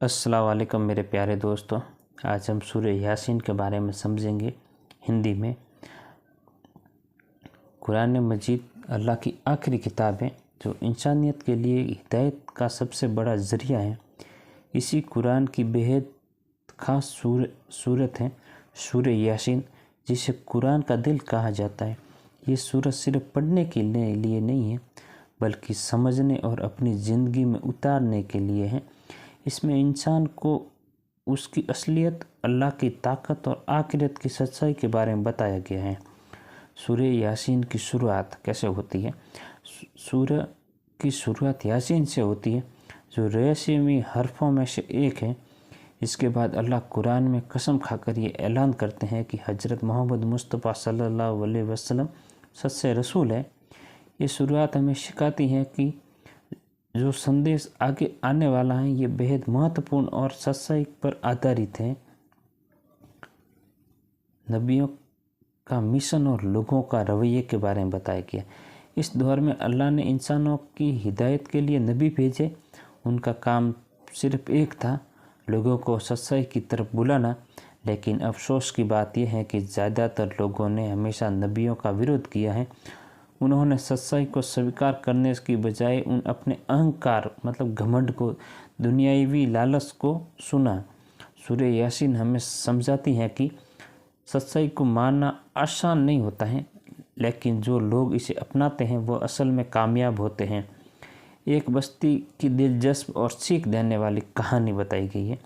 अस्सलाम वालेकुम मेरे प्यारे दोस्तों। आज हम सूरह यासीन के बारे में समझेंगे हिंदी में। कुरान मजीद अल्लाह की आखिरी किताब है जो इंसानियत के लिए हिदायत का सबसे बड़ा ज़रिया है। इसी कुरान की बेहद ख़ास सूरत है सूरह यासीन, जिसे कुरान का दिल कहा जाता है। ये सूरत सिर्फ पढ़ने के लिए नहीं है बल्कि समझने और अपनी ज़िंदगी में उतारने के लिए है। इसमें इंसान को उसकी असलियत, अल्लाह की ताकत और आखिरत की सच्चाई के बारे में बताया गया है। सूरह यासीन की शुरुआत कैसे होती है? सूरह की शुरुआत यासीन से होती है, जो रहस्यमयी हरफों में से एक है। इसके बाद अल्लाह कुरान में कसम खाकर ये ऐलान करते हैं कि हज़रत मोहम्मद मुस्तफ़ा सल्लल्लाहु अलैहि वसल्लम सच्चे रसूल है। ये शुरुआत हमें सिखाती है कि जो संदेश आगे आने वाला है ये बेहद महत्वपूर्ण और सच्चाई पर आधारित है। नबियों का मिशन और लोगों का रवैये के बारे में बताया गया। इस दौर में अल्लाह ने इंसानों की हिदायत के लिए नबी भेजे। उनका काम सिर्फ एक था, लोगों को सच्चाई की तरफ बुलाना। लेकिन अफसोस की बात यह है कि ज़्यादातर लोगों ने हमेशा नबियों का विरोध किया है। उन्होंने सच्चाई को स्वीकार करने की बजाय अपने अहंकार मतलब घमंड को, दुनियावी लालच को सुना। सूरह यासीन हमें समझाती है कि सच्चाई को मानना आसान नहीं होता है, लेकिन जो लोग इसे अपनाते हैं वो असल में कामयाब होते हैं। एक बस्ती की दिलचस्प और सीख देने वाली कहानी बताई गई है।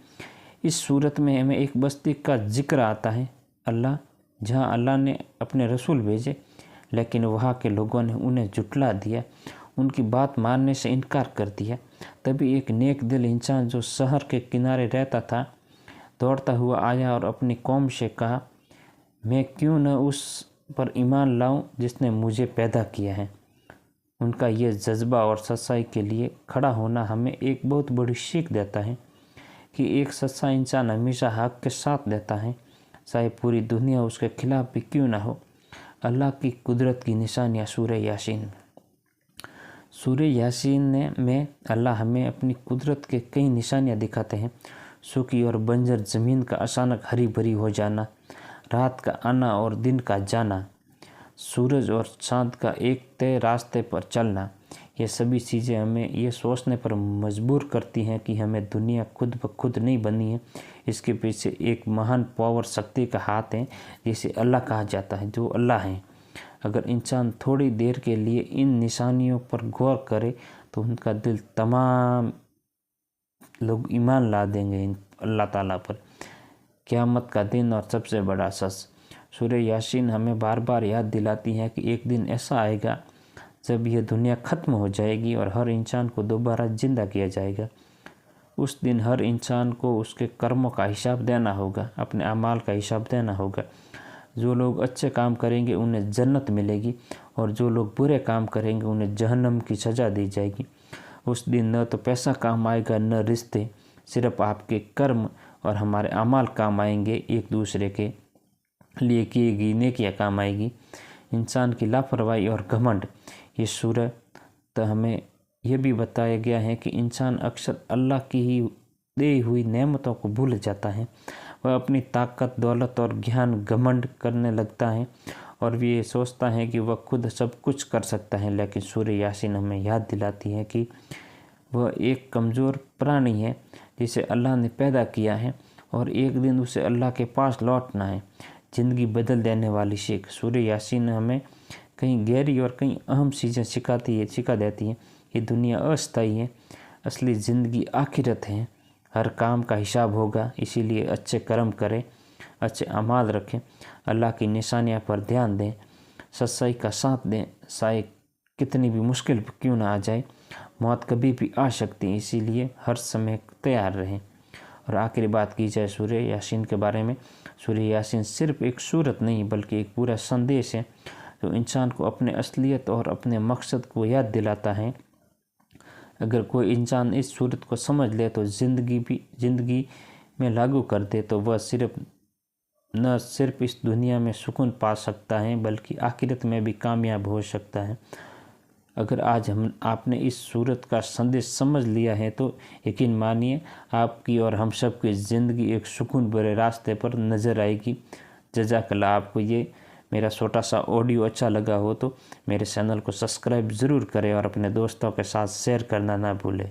इस सूरत में हमें एक बस्ती का जिक्र आता है जहाँ अल्लाह ने अपने रसूल भेजे, लेकिन वहाँ के लोगों ने उन्हें झुठला दिया, उनकी बात मानने से इनकार कर दिया। तभी एक नेक दिल इंसान जो शहर के किनारे रहता था दौड़ता हुआ आया और अपनी कौम से कहा, मैं क्यों न उस पर ईमान लाऊं जिसने मुझे पैदा किया है। उनका ये जज्बा और सच्चाई के लिए खड़ा होना हमें एक बहुत बड़ी सीख देता है कि एक सच्चा इंसान हमेशा हक के साथ देता है, चाहे पूरी दुनिया उसके खिलाफ भी क्यों ना हो। अल्लाह की कुदरत की निशानियाँ सूरह यासीन में अल्लाह हमें अपनी कुदरत के कई निशानियाँ दिखाते हैं। सूखी और बंजर ज़मीन का अचानक हरी भरी हो जाना, रात का आना और दिन का जाना, सूरज और चाँद का एक तय रास्ते पर चलना, ये सभी चीज़ें हमें ये सोचने पर मजबूर करती हैं कि हमें दुनिया खुद ब खुद नहीं बनी है। इसके पीछे एक महान पावर शक्ति का हाथ है जिसे अल्लाह कहा जाता है, जो अल्लाह है। अगर इंसान थोड़ी देर के लिए इन निशानियों पर गौर करे तो उनका दिल तमाम लोग ईमान ला देंगे अल्लाह ताला पर। क़यामत का दिन और सबसे बड़ा सच। सूरह यासीन हमें बार बार याद दिलाती है कि एक दिन ऐसा आएगा जब यह दुनिया ख़त्म हो जाएगी और हर इंसान को दोबारा ज़िंदा किया जाएगा। उस दिन हर इंसान को उसके कर्मों का हिसाब देना होगा, अपने अमाल का हिसाब देना होगा। जो लोग अच्छे काम करेंगे उन्हें जन्नत मिलेगी और जो लोग बुरे काम करेंगे उन्हें जहन्नम की सज़ा दी जाएगी। उस दिन न तो पैसा काम आएगा न रिश्ते, सिर्फ आपके कर्म और हमारे अमाल काम आएंगे। एक दूसरे के लिए किए गई नेकियां काम आएगी। इंसान की लापरवाही और घमंड। ये सूरत हमें यह भी बताया गया है कि इंसान अक्सर अल्लाह की ही दी हुई नेमतों को भूल जाता है। वह अपनी ताकत, दौलत और ज्ञान घमंड करने लगता है और ये सोचता है कि वह खुद सब कुछ कर सकता है। लेकिन सूरह यासीन हमें याद दिलाती है कि वह एक कमज़ोर प्राणी है जिसे अल्लाह ने पैदा किया है और एक दिन उसे अल्लाह के पास लौटना है। ज़िंदगी बदल देने वाली सीख। सूरह यासीन हमें कई गहरी और कई अहम चीज़ें सिखा देती हैं कि दुनिया अस्थायी है, असली ज़िंदगी आखिरत है। हर काम का हिसाब होगा, इसीलिए अच्छे कर्म करें, अच्छे अमाल रखें, अल्लाह की निशानियों पर ध्यान दें, सच्चाई का साथ दें। चाहे कितनी भी मुश्किल क्यों ना आ जाए, मौत कभी भी आ सकती है, इसीलिए हर समय तैयार रहें। और आखिरी बात की जाए सूरह यासीन के बारे में, सूरह यासीन सिर्फ एक सूरत नहीं बल्कि एक पूरा संदेश है जो इंसान को अपने असलियत और अपने मकसद को याद दिलाता है। अगर कोई इंसान इस सूरत को समझ ले तो ज़िंदगी में लागू कर दे तो वह न सिर्फ इस दुनिया में सुकून पा सकता है बल्कि आखिरत में भी कामयाब हो सकता है। अगर आज आपने इस सूरत का संदेश समझ लिया है तो यकीन मानिए आपकी और हम सब की ज़िंदगी एक सुकून भरे रास्ते पर नज़र आएगी। जज़ाकल्लाह। आपको ये मेरा छोटा सा ऑडियो अच्छा लगा हो तो मेरे चैनल को सब्सक्राइब ज़रूर करें और अपने दोस्तों के साथ शेयर करना ना भूलें।